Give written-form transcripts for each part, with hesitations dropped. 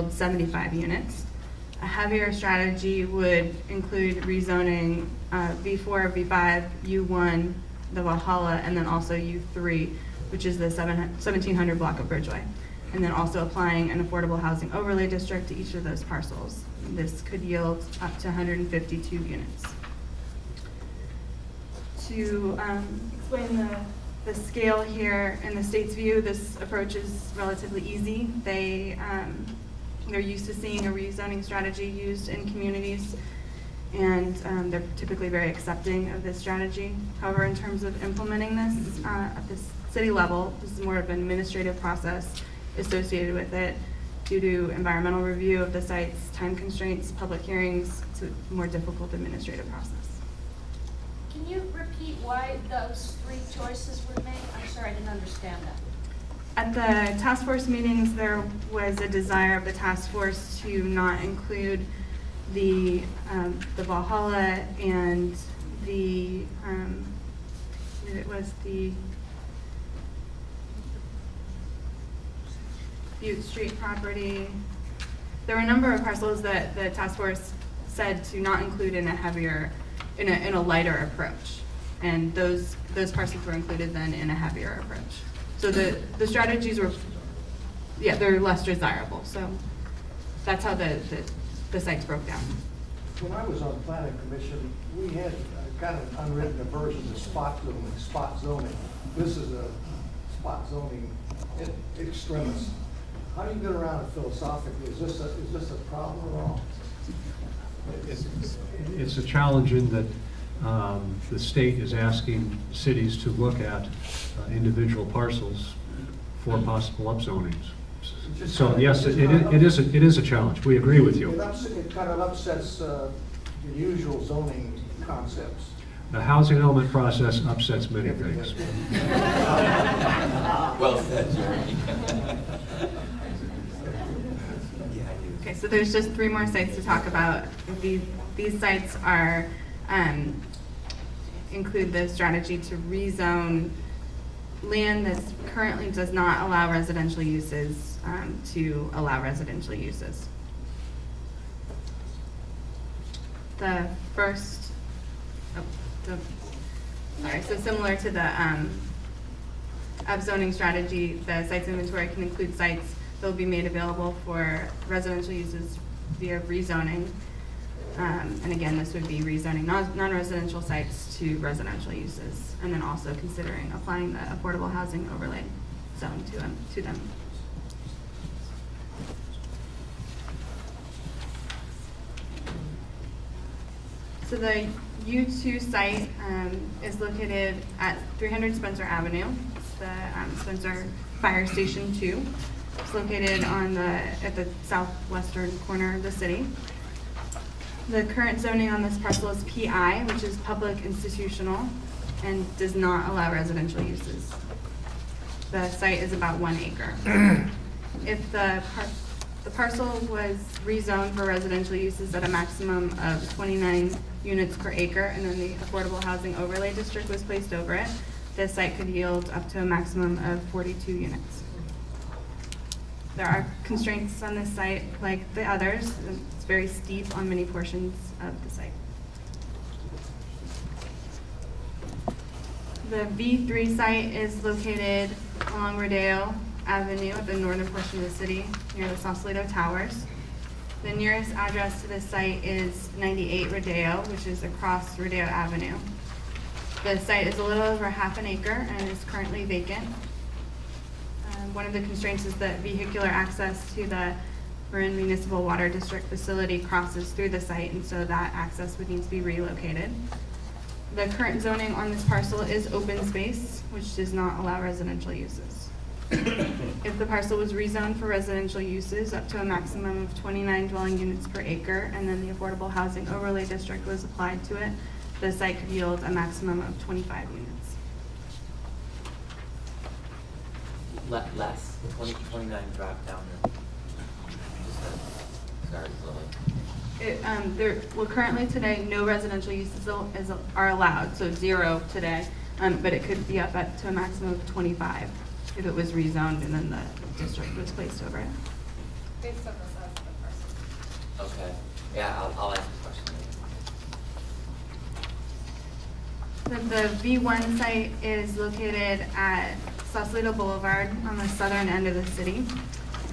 yield 75 units. A heavier strategy would include rezoning V4, V5, U1, the Valhalla, and then also U3, which is the 1700 block of Bridgeway. And then also applying an affordable housing overlay district to each of those parcels. This could yield up to 152 units. To explain the scale here in the state's view, this approach is relatively easy. They're used to seeing a rezoning strategy used in communities, and they're typically very accepting of this strategy. However, in terms of implementing this at the city level, this is more of an administrative process associated with it due to environmental review of the sites, time constraints, public hearings. It's a more difficult administrative process. Can you repeat why those three choices were made? I'm sorry, I didn't understand that. At the task force meetings, there was a desire of the task force to not include the Valhalla and the Butte Street property. There were a number of parcels that the task force said to not include in a lighter approach, and those parcels were included then in a heavier approach. So the strategies were, yeah, they're less desirable. So that's how the sites broke down. When I was on planning commission, we had kind of an unwritten aversion to spot zoning. This is a spot zoning extremist. How do you get around it philosophically? Is this a problem at all? It's a challenge in that the state is asking cities to look at individual parcels for possible upzonings. So yes, it is a challenge. We agree with you. It kind of upsets the usual zoning concepts. The housing element process upsets many things. Well said, Jeremy. Okay, so there's just 3 more sites to talk about. These sites are include the strategy to rezone land that currently does not allow residential uses to allow residential uses. The first, so similar to the upzoning strategy, the sites inventory can include sites that will be made available for residential uses via rezoning. And again, this would be rezoning non-residential sites to residential uses, and then also considering applying the affordable housing overlay zone to them. So the U2 site is located at 300 Spencer Avenue. It's the Spencer Fire Station 2. It's located at the southwestern corner of the city. The current zoning on this parcel is PI, which is public institutional, and does not allow residential uses. The site is about 1 acre. If the parcel was rezoned for residential uses at a maximum of 29 units per acre, and then the affordable housing overlay district was placed over it, the site could yield up to a maximum of 42 units. There are constraints on this site like the others. It's very steep on many portions of the site. The V3 site is located along Rodeo Avenue at the northern portion of the city near the Sausalito Towers. The nearest address to this site is 98 Rodeo, which is across Rodeo Avenue. The site is a little over half an acre and is currently vacant. One of the constraints is that vehicular access to the Marin Municipal Water District facility crosses through the site, and so that access would need to be relocated. The current zoning on this parcel is open space, which does not allow residential uses. If the parcel was rezoned for residential uses up to a maximum of 29 dwelling units per acre, and then the affordable housing overlay district was applied to it, the site could yield a maximum of 25 units. Less, 29 drop down. Sorry, Lily. Well, currently today, no residential uses are allowed, so 0 today, but it could be up to a maximum of 25 if it was rezoned and then the district was placed over it. Based on the size of the parcel. Okay, yeah, I'll ask the question. The V1 site is located at Sausalito Boulevard on the southern end of the city.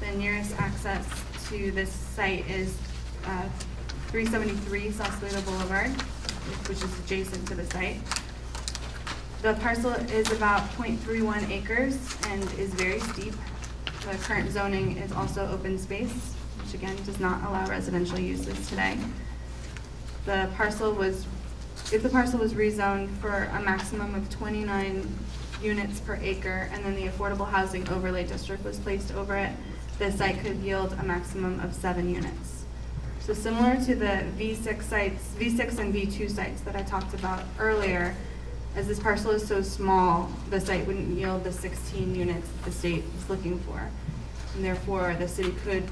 The nearest access to this site is 373 Sausalito Boulevard, which is adjacent to the site. The parcel is about 0.31 acres and is very steep. The current zoning is also open space, which again does not allow residential uses today. If the parcel was rezoned for a maximum of 29 units per acre, and then the affordable housing overlay district was placed over it, the site could yield a maximum of 7 units. So similar to the V6 and V2 sites that I talked about earlier, as this parcel is so small, the site wouldn't yield the 16 units the state is looking for. And therefore, the city could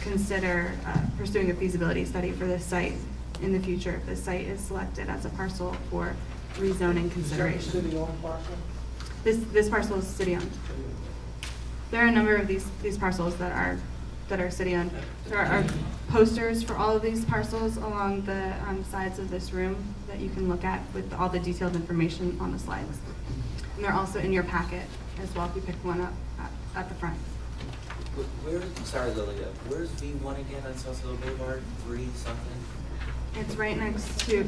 consider pursuing a feasibility study for this site in the future if the site is selected as a parcel for rezoning consideration. City-owned parcel? This parcel is city-owned. There are a number of these parcels that are city-owned. There are posters for all of these parcels along the sides of this room that you can look at with all the detailed information on the slides. And they're also in your packet as well if you pick one up at the front. Sorry, Lilia, where's V1 again on Sausalito Boulevard? 3 something? It's right next to,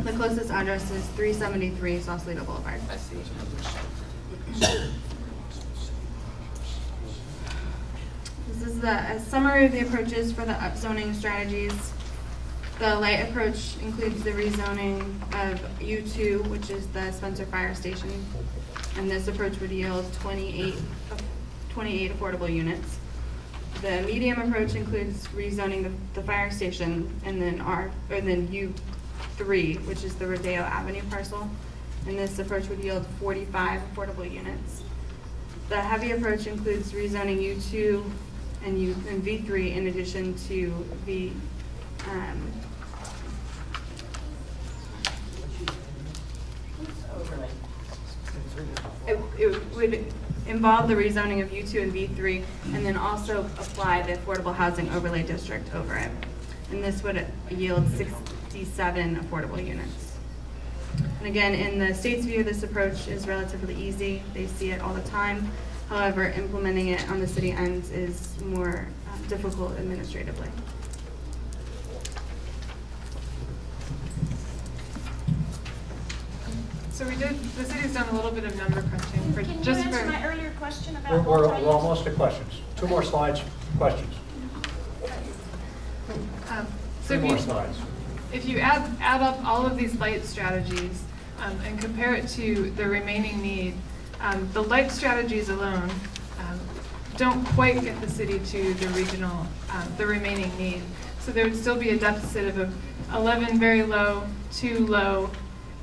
the closest address is 373 Sausalito Boulevard. I see. This is a summary of the approaches for the upzoning strategies. The light approach includes the rezoning of U2, which is the Spencer Fire Station, and this approach would yield 28 affordable units. The medium approach includes rezoning the fire station, and then U3, which is the Rodeo Avenue parcel, and this approach would yield 45 affordable units. The heavy approach includes rezoning U2 and V3 in addition to it would involve the rezoning of U2 and V3, and then also apply the affordable housing overlay district over it. And this would yield 67 affordable units. And again, in the state's view, this approach is relatively easy. They see it all the time. However, implementing it on the city ends is more difficult administratively. So the city's done a little bit of number crunching for Can you just answer for. my earlier question about We're multi-use? almost to questions. 2 more slides, questions. So 3 more slides. if you add up all of these light strategies and compare it to the remaining need, the light strategies alone don't quite get the city to the regional, the remaining need. So there would still be a deficit of 11 very low, 2 low,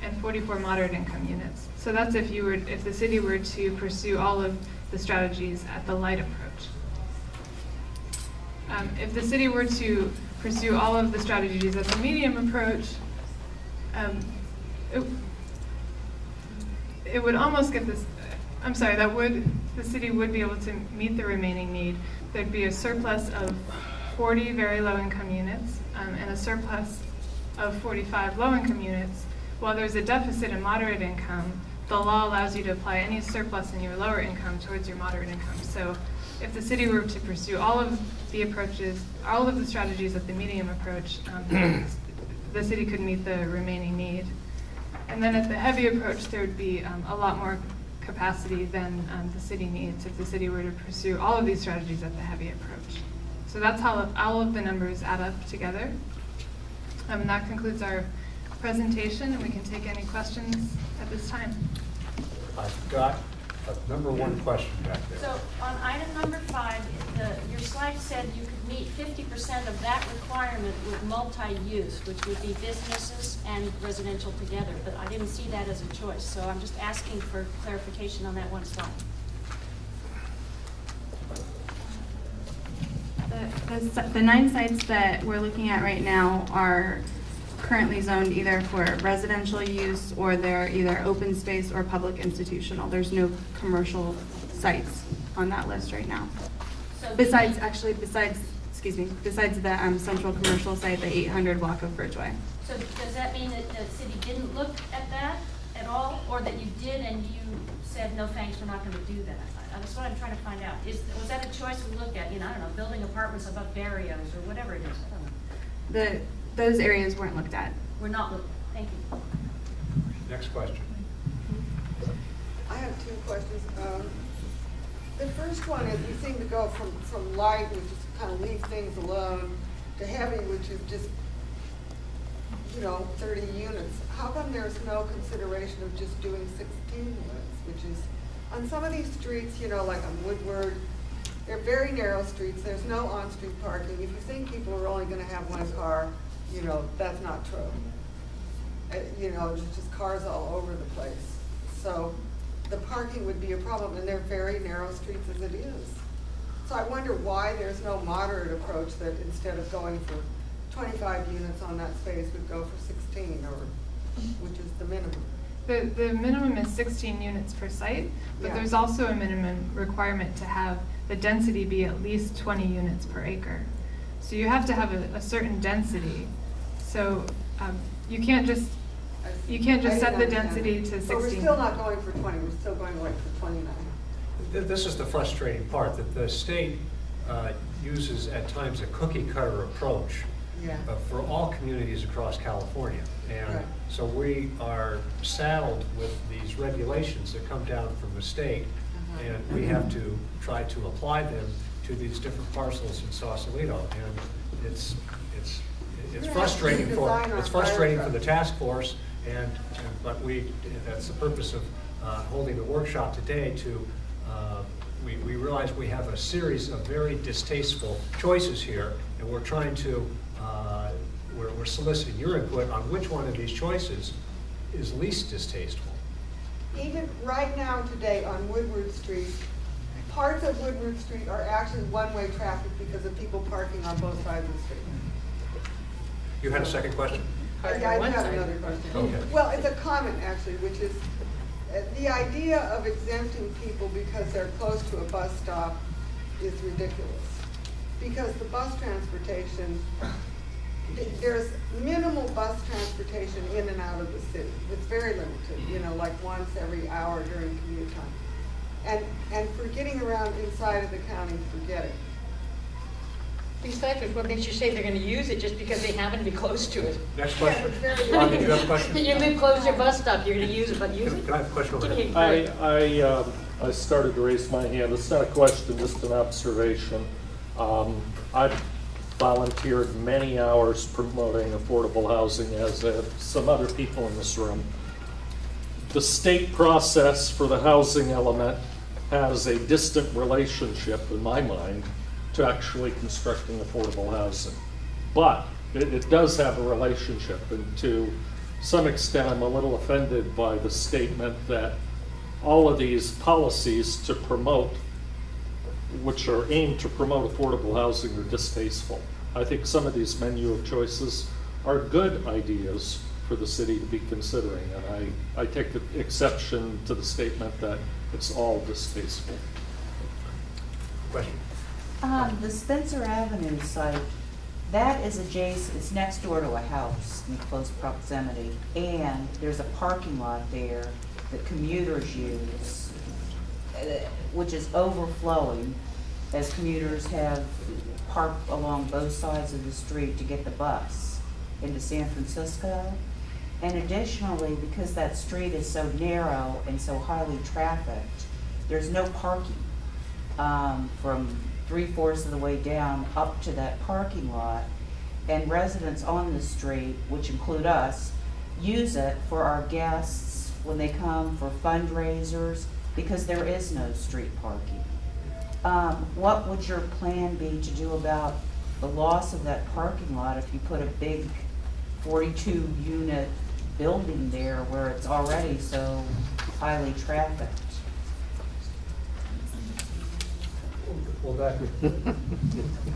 and 44 moderate income units. So that's if the city were to pursue all of the strategies at the light approach. If the city were to pursue all of the strategies at the medium approach, it would almost get this, I'm sorry, the city would be able to meet the remaining need. There'd be a surplus of 40 very low income units and a surplus of 45 low income units. While there's a deficit in moderate income, the law allows you to apply any surplus in your lower income towards your moderate income. So if the city were to pursue all of the approaches, all of the strategies at the medium approach, the city could meet the remaining need. And then at the heavy approach, there would be a lot more capacity than the city needs if the city were to pursue all of these strategies at the heavy approach. So that's how all of the numbers add up together. And that concludes our presentation, and we can take any questions at this time. I've got a number 1 question back there. So on item number 5, your slide said you could meet 50% of that requirement with multi-use, which would be businesses and residential together, but I didn't see that as a choice. So I'm just asking for clarification on that one slide. The 9 sites that we're looking at right now are currently zoned either for residential use, or they're either open space or public institutional. There's no commercial sites on that list right now. So Besides besides the central commercial site, the 800 block of Bridgeway. So does that mean that the city didn't look at that at all, or that you did and you said, no thanks, we're not going to do that? That's what I'm trying to find out. Was that a choice we looked at? You know, I don't know, building apartments above barrios or whatever it is. I don't know. Those areas weren't looked at. We're not looking. Thank you. Next question. I have two questions. The first one is we seem to go from light, which is kind of leave things alone, to heavy, which is just, 30 units. How come there's no consideration of just doing 16 units, which is, on some of these streets, like on Woodward, they're very narrow streets. There's no on-street parking. If you think people are only going to have one car, that's not true. There's just cars all over the place. So the parking would be a problem, and they're very narrow streets as it is. So I wonder why there's no moderate approach that instead of going for 25 units on that space would go for 16, which is the minimum. The minimum is 16 units per site, but Yeah. there's also a minimum requirement to have the density be at least 20 units per acre. So you have to have a certain density. So you can't just set the density to 16. But we're still not going for 20. We're still going for 29. This is the frustrating part, that the state uses at times a cookie cutter approach Yeah. for all communities across California. And Right. so we are saddled with these regulations that come down from the state, and we have to try to apply them to these different parcels in Sausalito. And it's Yeah, frustrating we for design our it's frustrating fire for the trucks. task force, but that's the purpose of holding the workshop today. We realize we have a series of very distasteful choices here, and we're trying to we're soliciting your input on which one of these choices is least distasteful. Even right now today on Woodward Street, parts of Woodward Street are actually one-way traffic because of people parking on both sides of the street. You had a second question? I do have another question. Okay. Well, it's a comment actually, which is the idea of exempting people because they're close to a bus stop is ridiculous. Because the bus transportation, there's minimal bus transportation in and out of the city. It's very limited, like once every hour during commute time. And for getting around inside of the county, forget it. Besides, what makes you say they're going to use it just because they happen to be close to it? Next question. Yeah, it's very Ron, did you have a question? You live close to your bus stop, you're going to use it, but use it? Can I have a question over Give me here? a break. I started to raise my hand. It's not a question, just an observation. I've volunteered many hours promoting affordable housing, as have some other people in this room. The state process for the housing element has a distant relationship, in my mind, to actually constructing affordable housing. But it does have a relationship, and to some extent I'm a little offended by the statement that all of these policies to promote, which are aimed to promote affordable housing, are distasteful. I think some of these menu of choices are good ideas for the city to be considering, and I take exception to the statement that it's all distasteful. Question. The Spencer Avenue site, that is adjacent, it's next door to a house in close proximity, and there's a parking lot there that commuters use, which is overflowing as commuters have parked along both sides of the street to get the bus into San Francisco. And additionally, because that street is so narrow and so highly trafficked, there's no parking from 3/4 of the way down up to that parking lot. And residents on the street, which include us, use it for our guests when they come for fundraisers because there is no street parking. What would your plan be to do about the loss of that parking lot if you put a big 42-unit building there where it's already so highly trafficked? Well,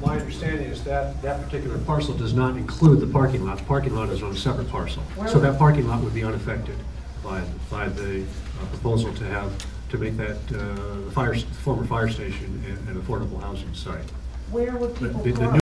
my understanding is that that particular parcel does not include the parking lot. The parking lot is on a separate parcel. So that parking lot would be unaffected by the proposal to make that the former fire station an affordable housing site. Where would people The park?